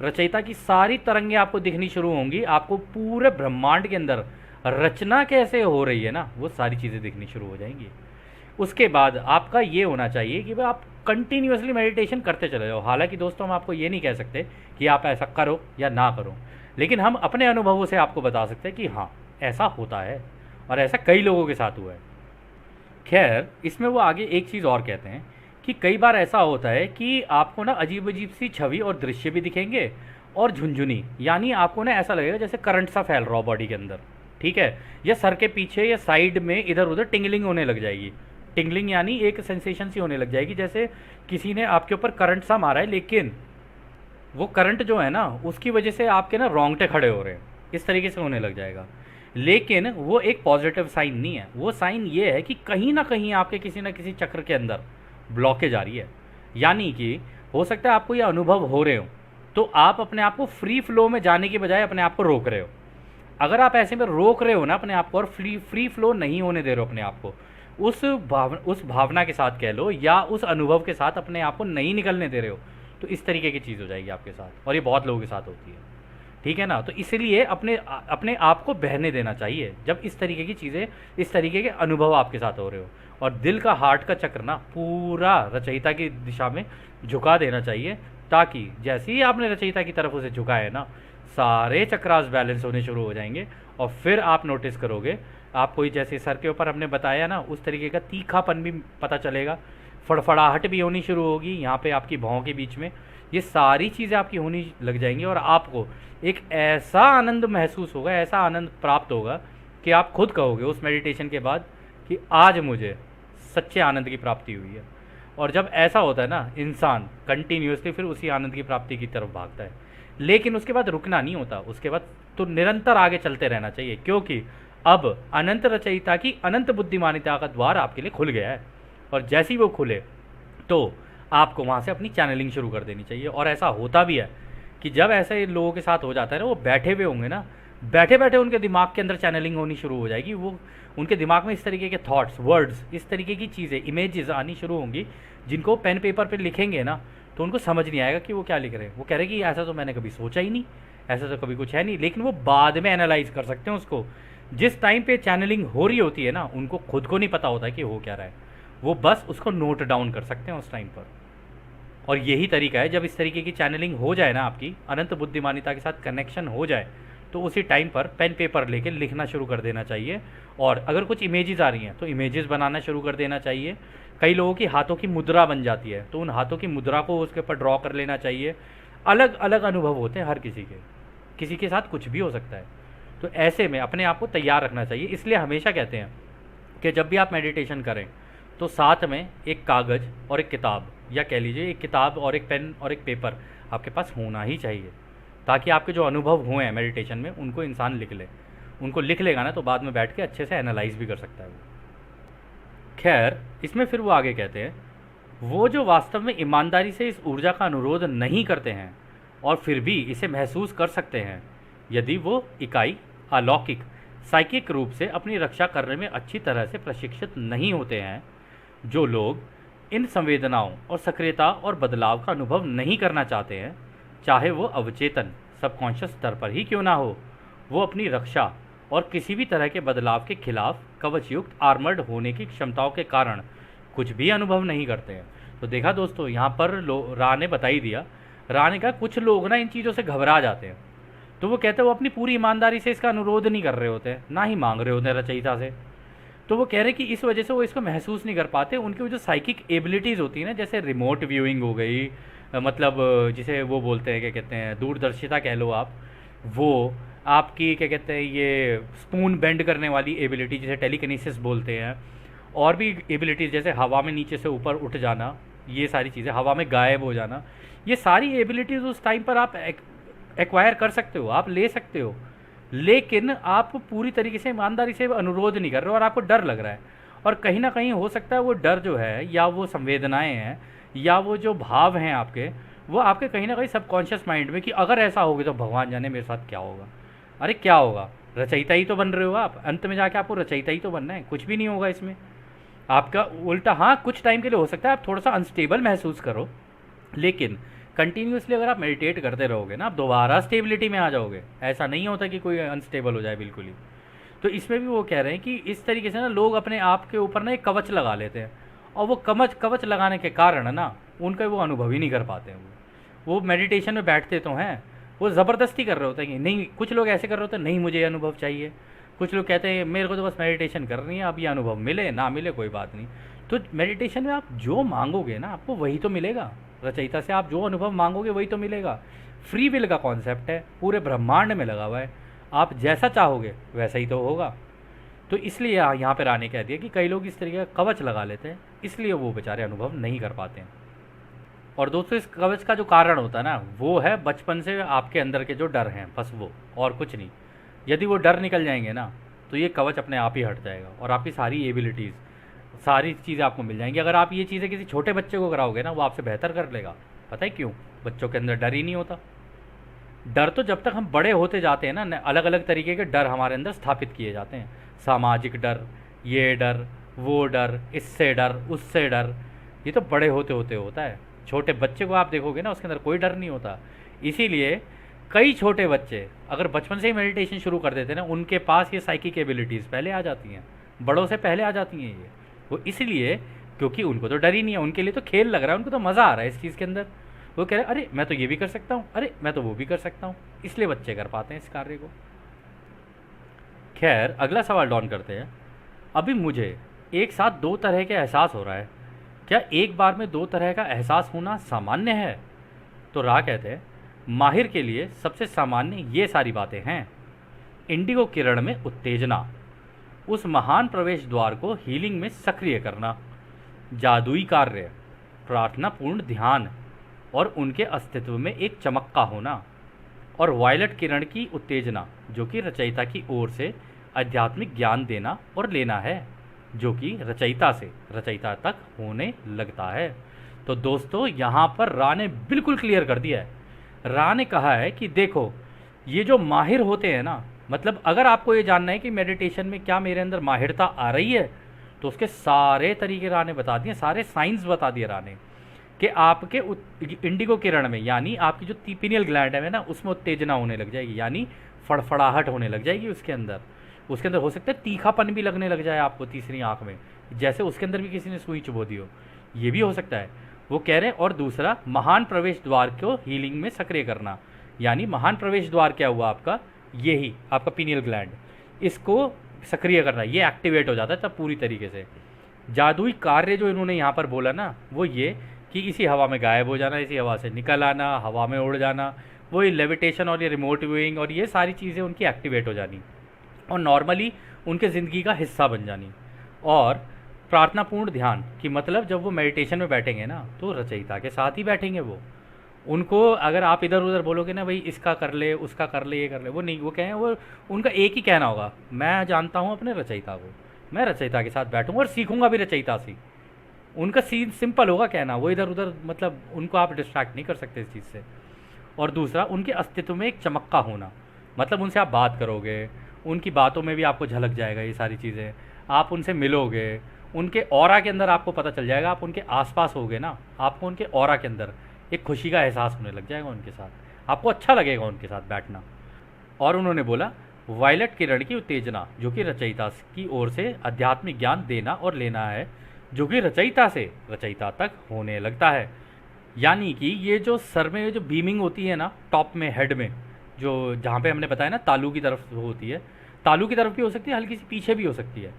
रचयिता की सारी तरंगे आपको दिखनी शुरू होंगी, आपको पूरे ब्रह्मांड के अंदर रचना कैसे हो रही है ना, वो सारी चीज़ें दिखनी शुरू हो जाएंगी। उसके बाद आपका ये होना चाहिए कि भाई आप कंटिन्यूसली मेडिटेशन करते चले जाओ। हालांकि दोस्तों हम आपको ये नहीं कह सकते कि आप ऐसा करो या ना करो, लेकिन हम अपने अनुभवों से आपको बता सकते हैं कि हाँ ऐसा होता है, और ऐसा कई लोगों के साथ हुआ है। खैर इसमें वो आगे एक चीज़ और कहते हैं कि कई बार ऐसा होता है कि आपको ना अजीब अजीब सी छवि और दृश्य भी दिखेंगे, और झुंझुनी यानी आपको ना ऐसा लगेगा जैसे करंट सा फैल रहा हो बॉडी के अंदर, ठीक है, या सर के पीछे या साइड में इधर उधर टिंगलिंग होने लग जाएगी। टिंगलिंग यानी एक सेंसेशन सी होने लग जाएगी जैसे किसी ने आपके ऊपर करंट सा मारा है, लेकिन वो करंट जो है ना उसकी वजह से आपके ना रोंगटे खड़े हो रहे हैं, इस तरीके से होने लग जाएगा। लेकिन वो एक पॉजिटिव साइन नहीं है, वो साइन ये है कि कहीं ना कहीं आपके किसी ना किसी चक्र के अंदर ब्लॉकेज आ रही है। यानी कि हो सकता है आपको ये अनुभव हो रहे हो, तो आप अपने आप को फ्री फ्लो में जाने की बजाय अपने आप को रोक रहे हो। अगर आप ऐसे में रोक रहे हो ना अपने आप को, और फ्री फ्लो नहीं होने दे रहे हो अपने आप को, उस भावना के साथ कह लो या उस अनुभव के साथ अपने आप को नहीं निकलने दे रहे हो, तो इस तरीके की चीज़ हो जाएगी आपके साथ, और ये बहुत लोगों के साथ होती है, ठीक है ना। तो इसलिए अपने आप को बहने देना चाहिए जब इस तरीके की चीज़ें, इस तरीके के अनुभव आपके साथ हो रहे हो। और दिल का हार्ट का चक्र ना पूरा रचयिता की दिशा में झुका देना चाहिए, ताकि जैसे ही आपने रचयिता की तरफ उसे झुकाया ना, सारे चक्रास बैलेंस होने शुरू हो जाएंगे। और फिर आप नोटिस करोगे आपको जैसे सर के ऊपर हमने बताया ना, उस तरीके का तीखापन भी पता चलेगा, फड़फड़ाहट भी होनी शुरू होगी यहाँ पे आपकी भौं के बीच में, ये सारी चीज़ें आपकी होनी लग जाएंगी। और आपको एक ऐसा आनंद महसूस होगा, ऐसा आनंद प्राप्त होगा कि आप खुद कहोगे उस मेडिटेशन के बाद कि आज मुझे सच्चे आनंद की प्राप्ति हुई है। और जब ऐसा होता है ना, इंसान कंटिन्यूसली फिर उसी आनंद की प्राप्ति की तरफ भागता है। लेकिन उसके बाद रुकना नहीं होता, उसके बाद तो निरंतर आगे चलते रहना चाहिए, क्योंकि अब अनंत रचयिता की अनंत बुद्धिमानिता का द्वार आपके लिए खुल गया है। और जैसे ही वो खुले तो आपको वहाँ से अपनी चैनलिंग शुरू कर देनी चाहिए। और ऐसा होता भी है कि जब ऐसे लोगों के साथ हो जाता है ना, वो बैठे हुए होंगे ना, बैठे बैठे उनके दिमाग के अंदर चैनलिंग होनी शुरू हो जाएगी। वो उनके दिमाग में इस तरीके के थॉट्स, वर्ड्स, इस तरीके की चीज़ें, इमेजेस आनी शुरू होंगी, जिनको पेन पेपर पे लिखेंगे ना तो उनको समझ नहीं आएगा कि वो क्या लिख रहे हैं। वो कह रहे कि ऐसा तो मैंने कभी सोचा ही नहीं, ऐसा तो कभी कुछ है नहीं। लेकिन वो बाद में एनालाइज कर सकते हैं उसको। जिस टाइम पे चैनलिंग हो रही होती है ना, उनको खुद को नहीं पता होता है कि हो क्या रहा है, वो बस उसको नोट डाउन कर सकते हैं उस टाइम पर। और यही तरीका है, जब इस तरीके की चैनलिंग हो जाए ना, आपकी अनंत बुद्धिमानिता के साथ कनेक्शन हो जाए, तो उसी टाइम पर पेन पेपर लेके लिखना शुरू कर देना चाहिए। और अगर कुछ इमेजेस आ रही हैं तो इमेजेस बनाना शुरू कर देना चाहिए। कई लोगों की हाथों की मुद्रा बन जाती है, तो उन हाथों की मुद्रा को उसके ऊपर ड्रॉ कर लेना चाहिए। अलग अलग अनुभव होते हैं हर किसी के साथ कुछ भी हो सकता है। तो ऐसे में अपने आप को तैयार रखना चाहिए। इसलिए हमेशा कहते हैं कि जब भी आप मेडिटेशन करें तो साथ में एक कागज़ और एक किताब, या कह लीजिए एक किताब और एक पेन और एक पेपर आपके पास होना ही चाहिए, ताकि आपके जो अनुभव हुए हैं मेडिटेशन में उनको इंसान लिख ले। उनको लिख लेगा ना तो बाद में बैठ के अच्छे से एनालाइज भी कर सकता है वो। खैर, इसमें फिर वो आगे कहते हैं, वो जो वास्तव में ईमानदारी से इस ऊर्जा का अनुरोध नहीं करते हैं और फिर भी इसे महसूस कर सकते हैं, यदि वो इकाई अलौकिक साइकिक रूप से अपनी रक्षा करने में अच्छी तरह से प्रशिक्षित नहीं होते हैं, जो लोग इन संवेदनाओं और सक्रियता और बदलाव का अनुभव नहीं करना चाहते हैं, चाहे वो अवचेतन सबकॉन्शियस स्तर पर ही क्यों ना हो, वो अपनी रक्षा और किसी भी तरह के बदलाव के खिलाफ कवचयुक्त आर्मर्ड होने की क्षमताओं के कारण कुछ भी अनुभव नहीं करते हैं। तो देखा दोस्तों, यहाँ पर रा ने बता ही दिया। रा ने कहा कुछ लोग ना इन चीज़ों से घबरा जाते हैं, तो वो कहते हैं वो अपनी पूरी ईमानदारी से इसका अनुरोध नहीं कर रहे होते, ना ही मांग रहे होते हैं रचयिता से। तो वो कह रहे कि इस वजह से वो इसको महसूस नहीं कर पाते। उनकी वो जो साइकिक एबिलिटीज़ होती है ना, जैसे रिमोट व्यूइंग हो गई, मतलब जिसे वो बोलते हैं, क्या कहते हैं, दूरदर्शिता कह लो आप, वो आपकी क्या कहते हैं, ये स्पून बेंड करने वाली एबिलिटी जिसे टेलीकिनेसिस बोलते हैं, और भी एबिलिटीज़ जैसे हवा में नीचे से ऊपर उठ जाना, ये सारी चीज़ें, हवा में गायब हो जाना, ये सारी एबिलिटीज़ उस टाइम पर आप एक्वायर कर सकते हो, आप ले सकते हो। लेकिन आप पूरी तरीके से ईमानदारी से अनुरोध नहीं कर रहे हो और आपको डर लग रहा है। और कहीं ना कहीं हो सकता है वो डर जो है, या वो संवेदनाएं हैं, या वो जो भाव हैं आपके, वो आपके कहीं ना कहीं सबकॉन्शियस माइंड में कि अगर ऐसा होगा तो भगवान जाने मेरे साथ क्या होगा। अरे क्या होगा, रचयिता ही तो बन रहे हो आप, अंत में जाके आपको रचयिता ही तो बनना है, कुछ भी नहीं होगा इसमें आपका। उल्टा हाँ, कुछ टाइम के लिए हो सकता है आप थोड़ा सा अनस्टेबल महसूस करो, लेकिन कंटिन्यूसली अगर आप मेडिटेट करते रहोगे ना, आप दोबारा स्टेबिलिटी में आ जाओगे। ऐसा नहीं होता कि कोई अनस्टेबल हो जाए बिल्कुल ही। तो इसमें भी वो कह रहे हैं कि इस तरीके से ना लोग अपने आप के ऊपर ना एक कवच लगा लेते हैं, और वो कवच लगाने के कारण ना उनका वो अनुभव ही नहीं कर पाते हैं। वो मेडिटेशन में बैठते तो हैं, वो ज़बरदस्ती कर रहे होते हैं कि नहीं, कुछ लोग ऐसे कर रहे होते हैं, नहीं मुझे ये अनुभव चाहिए। कुछ लोग कहते हैं मेरे को तो बस मेडिटेशन करनी है, अब ये अनुभव मिले ना मिले कोई बात नहीं। तो मेडिटेशन में आप जो मांगोगे ना आपको वही तो मिलेगा। रचयिता से आप जो अनुभव मांगोगे वही तो मिलेगा। फ्री विल का कॉन्सेप्ट है, पूरे ब्रह्मांड में लगा हुआ है, आप जैसा चाहोगे वैसा ही तो होगा। तो इसलिए यहाँ पर आने कह दिया कि कई लोग इस तरीके का कवच लगा लेते हैं, इसलिए वो बेचारे अनुभव नहीं कर पाते हैं। और दोस्तों, इस कवच का जो कारण होता है ना, वो है बचपन से आपके अंदर के जो डर हैं, बस वो, और कुछ नहीं। यदि वो डर निकल जाएंगे ना तो ये कवच अपने आप ही हट जाएगा और आपकी सारी एबिलिटीज़, सारी चीज़ें आपको मिल जाएंगी। अगर आप ये चीज़ें किसी छोटे बच्चे को कराओगे ना, वो आपसे बेहतर कर लेगा। पता है क्यों? बच्चों के अंदर डर ही नहीं होता। डर तो जब तक हम बड़े होते जाते हैं ना, अलग अलग तरीके के डर हमारे अंदर स्थापित किए जाते हैं। सामाजिक डर, ये डर, वो डर, इससे डर, उससे डर, ये तो बड़े होते होते होता है। छोटे बच्चे को आप देखोगे ना, उसके अंदर कोई डर नहीं होता। इसीलिए कई छोटे बच्चे अगर बचपन से ही मेडिटेशन शुरू कर देते हैं ना, उनके पास ये साइकिक एबिलिटीज़ पहले आ जाती हैं, बड़ों से पहले आ जाती हैं ये। वो इसलिए क्योंकि उनको तो डर ही नहीं है, उनके लिए तो खेल लग रहा है, उनको तो मज़ा आ रहा है इस चीज़ के अंदर। वो कह रहे हैं अरे मैं तो ये भी कर सकता हूँ, अरे मैं तो वो भी कर सकता हूँ, इसलिए बच्चे कर पाते हैं इस कार्य को। खैर, अगला सवाल डॉन करते हैं। अभी मुझे एक साथ दो तरह के एहसास हो रहा है, क्या एक बार में दो तरह का एहसास होना सामान्य है? तो रा कहते हैं माहिर के लिए सबसे सामान्य ये सारी बातें हैं। इंडिगो किरण में उत्तेजना, उस महान प्रवेश द्वार को हीलिंग में सक्रिय करना, जादुई कार्य, प्रार्थनापूर्ण ध्यान और उनके अस्तित्व में एक चमक का होना, और वायलट किरण की उत्तेजना जो कि रचयिता की ओर से आध्यात्मिक ज्ञान देना और लेना है, जो कि रचयिता से रचयिता तक होने लगता है। तो दोस्तों, यहाँ पर रा ने बिल्कुल क्लियर कर दिया है। रा ने कहा है कि देखो, ये जो माहिर होते हैं ना, मतलब अगर आपको ये जानना है कि मेडिटेशन में क्या मेरे अंदर माहिरता आ रही है, तो उसके सारे तरीके रा ने बता दिए, सारे साइंस बता दिए रा ने, कि आपके इंडिगो किरण में, यानी आपकी जो पीनियल ग्लैंड है ना, उसमें उत्तेजना होने लग जाएगी, यानी फड़फड़ाहट होने लग जाएगी उसके अंदर हो सकता है तीखापन भी लगने लग जाए आपको तीसरी आंख में, जैसे उसके अंदर भी किसी ने सुई चुभो दी हो, ये भी हो सकता है, वो कह रहे हैं। और दूसरा, महान प्रवेश द्वार को हीलिंग में सक्रिय करना, यानी महान प्रवेश द्वार क्या हुआ आपका, यही आपका पीनियल ग्लैंड, इसको सक्रिय करना, ये एक्टिवेट हो जाता है तब पूरी तरीके से। जादुई कार्य जो इन्होंने यहाँ पर बोला ना, वो ये कि इसी हवा में गायब हो जाना, इसी हवा से निकल आना, हवा में उड़ जाना, वो ये लेविटेशन और ये रिमोट व्यूइंग और ये सारी चीज़ें उनकी एक्टिवेट हो जानी और नॉर्मली उनके ज़िंदगी का हिस्सा बन जानी। और प्रार्थनापूर्ण ध्यान कि मतलब जब वो मेडिटेशन में बैठेंगे ना, तो रचयिता के साथ ही बैठेंगे वो। उनको अगर आप इधर उधर बोलोगे ना, भाई इसका कर ले, उसका कर ले, ये कर ले, वो नहीं, वो कहें, वो उनका एक ही कहना होगा, मैं जानता हूँ अपने रचयिता को, मैं रचयिता के साथ बैठूँगा और सीखूंगा भी रचयिता से। उनका सीन सिंपल होगा कहना, वो इधर उधर, मतलब उनको आप डिस्ट्रैक्ट नहीं कर सकते इस चीज़ से। और दूसरा, उनके अस्तित्व में एक चमक का होना, मतलब उनसे आप बात करोगे, उनकी बातों में भी आपको झलक जाएगा ये सारी चीज़ें, आप उनसे मिलोगे, उनके ऑरा के अंदर आपको पता चल जाएगा, आप उनके आसपास होगे ना, आपको उनके ऑरा के अंदर एक खुशी का एहसास होने लग जाएगा उनके साथ, आपको अच्छा लगेगा उनके साथ बैठना। और उन्होंने बोला, वायलेट किरण की उत्तेजना जो कि रचयिता की ओर से आध्यात्मिक ज्ञान देना और लेना है, जो कि रचयिता से रचयिता तक होने लगता है। यानी कि ये जो सर में जो बीमिंग होती है ना, टॉप में, हेड में, जो जहाँ पे हमने बताया ना तालू की तरफ होती है, तालू की तरफ भी हो सकती है, हल्की सी पीछे भी हो सकती है।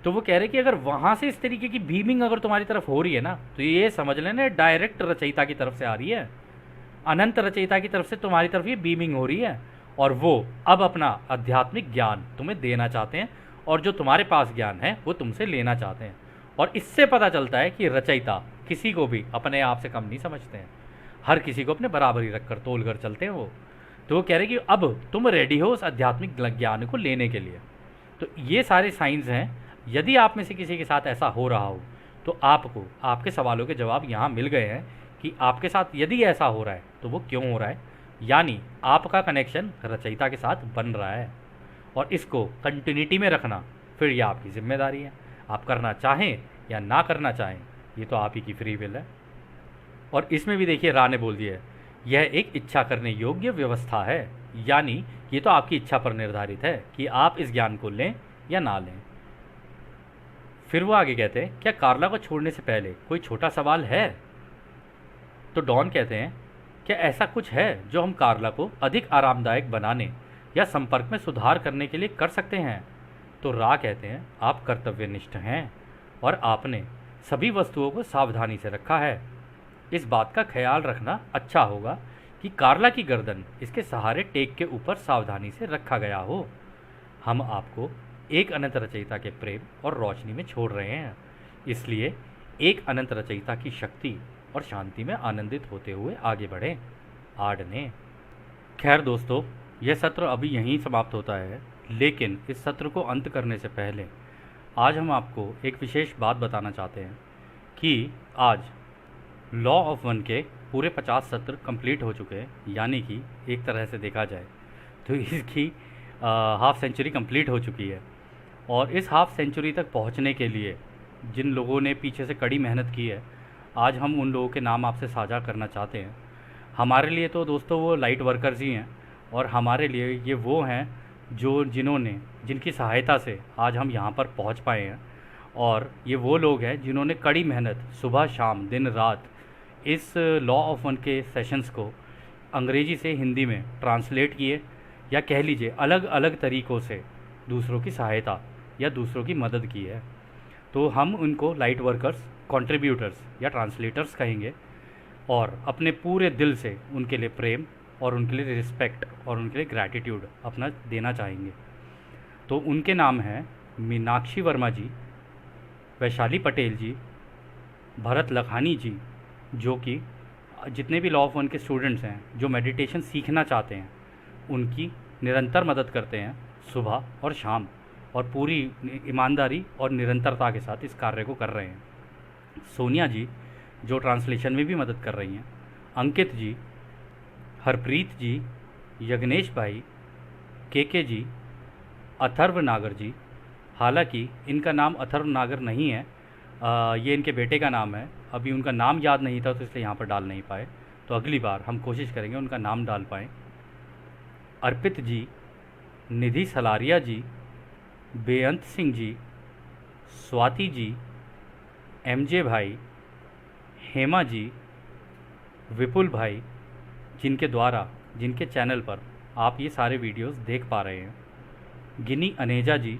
तो वो कह रहे कि अगर वहाँ से इस तरीके की बीमिंग अगर तुम्हारी तरफ हो रही है ना, तो ये समझ लेना डायरेक्ट रचयिता की तरफ से आ रही है, अनंत रचयिता की तरफ से तुम्हारी तरफ ये बीमिंग हो रही है, और वो अब अपना आध्यात्मिक ज्ञान तुम्हें देना चाहते हैं, और जो तुम्हारे पास ज्ञान है वो तुमसे लेना चाहते हैं। और इससे पता चलता है कि रचयिता किसी को भी अपने आप से कम नहीं समझते हैं, हर किसी को अपने बराबरी रखकर तोल कर चलते हैं वो। तो वो कह रहे कि अब तुम रेडी हो उस आध्यात्मिक ज्ञान को लेने के लिए। तो ये सारे साइंस हैं। यदि आप में से किसी के साथ ऐसा हो रहा हो, तो आपको आपके सवालों के जवाब यहाँ मिल गए हैं कि आपके साथ यदि ऐसा हो रहा है तो वो क्यों हो रहा है, यानी आपका कनेक्शन रचयिता के साथ बन रहा है। और इसको कंटिन्यूटी में रखना फिर ये आपकी जिम्मेदारी है, आप करना चाहें या ना करना चाहें, ये तो आप ही की फ्री विल है। और इसमें भी देखिए रा ने बोल दिया है, यह एक इच्छा करने योग्य व्यवस्था है, यानी ये तो आपकी इच्छा पर निर्धारित है कि आप इस ज्ञान को लें या ना लें। फिर वो आगे कहते हैं, क्या कार्ला को छोड़ने से पहले कोई छोटा सवाल है? तो डॉन कहते हैं, क्या ऐसा कुछ है जो हम कार्ला को अधिक आरामदायक बनाने या संपर्क में सुधार करने के लिए कर सकते हैं? तो रा कहते हैं, आप कर्तव्यनिष्ठ हैं और आपने सभी वस्तुओं को सावधानी से रखा है। इस बात का ख्याल रखना अच्छा होगा कि कार्ला की गर्दन इसके सहारे टेक के ऊपर सावधानी से रखा गया हो। हम आपको एक अनंत रचयिता के प्रेम और रोशनी में छोड़ रहे हैं, इसलिए एक अनंत रचयिता की शक्ति और शांति में आनंदित होते हुए आगे बढ़ें। आडने। खैर दोस्तों, यह सत्र अभी यहीं समाप्त होता है, लेकिन इस सत्र को अंत करने से पहले आज हम आपको एक विशेष बात बताना चाहते हैं कि आज लॉ ऑफ वन के पूरे 50 सत्र कंप्लीट हो चुके हैं, यानी कि एक तरह से देखा जाए तो इसकी हाफ सेंचुरी कंप्लीट हो चुकी है। और इस हाफ सेंचुरी तक पहुंचने के लिए जिन लोगों ने पीछे से कड़ी मेहनत की है, आज हम उन लोगों के नाम आपसे साझा करना चाहते हैं। हमारे लिए तो दोस्तों वो लाइट वर्कर्स ही हैं, और हमारे लिए ये वो हैं जिनकी सहायता से आज हम यहाँ पर पहुँच पाए हैं। और ये वो लोग हैं जिन्होंने कड़ी मेहनत सुबह शाम दिन रात इस लॉ ऑफ वन के सेशंस को अंग्रेजी से हिंदी में ट्रांसलेट किए, या कह लीजिए अलग अलग तरीक़ों से दूसरों की सहायता या दूसरों की मदद की है। तो हम उनको लाइट वर्कर्स, कंट्रीब्यूटर्स या ट्रांसलेटर्स कहेंगे, और अपने पूरे दिल से उनके लिए प्रेम और उनके लिए रिस्पेक्ट और उनके लिए ग्रैटिट्यूड अपना देना चाहेंगे। तो उनके नाम हैं मीनाक्षी वर्मा जी, वैशाली पटेल जी, भरत लखानी जी, जो कि जितने भी लॉ ऑफ वन के स्टूडेंट्स हैं जो मेडिटेशन सीखना चाहते हैं उनकी निरंतर मदद करते हैं सुबह और शाम, और पूरी ईमानदारी और निरंतरता के साथ इस कार्य को कर रहे हैं। सोनिया जी जो ट्रांसलेशन में भी मदद कर रही हैं, अंकित जी, हरप्रीत जी, यज्ञेश भाई, के जी, अथर्व नागर जी। हालांकि इनका नाम अथर्व नागर नहीं है, ये इनके बेटे का नाम है। अभी उनका नाम याद नहीं था तो इसलिए यहाँ पर डाल नहीं पाए, तो अगली बार हम कोशिश करेंगे उनका नाम डाल पाएँ। अर्पित जी, निधि सलारिया जी, बेअंत सिंह जी, स्वाति जी, एमजे भाई, हेमा जी, विपुल भाई, जिनके चैनल पर आप ये सारे वीडियोस देख पा रहे हैं। गिनी अनेजा जी,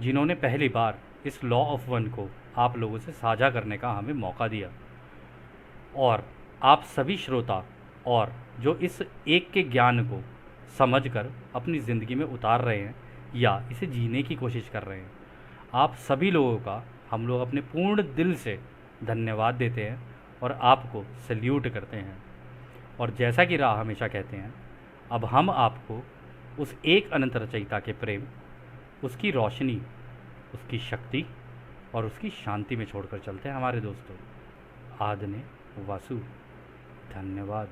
जिन्होंने पहली बार इस लॉ ऑफ वन को आप लोगों से साझा करने का हमें मौका दिया। और आप सभी श्रोता और जो इस एक के ज्ञान को समझकर अपनी ज़िंदगी में उतार रहे हैं या इसे जीने की कोशिश कर रहे हैं, आप सभी लोगों का हम लोग अपने पूर्ण दिल से धन्यवाद देते हैं और आपको सल्यूट करते हैं। और जैसा कि राह हमेशा कहते हैं, अब हम आपको उस एक अनंत रचयिता के प्रेम, उसकी रोशनी, उसकी शक्ति और उसकी शांति में छोड़कर चलते हैं हमारे दोस्तों। आदने वासु। धन्यवाद।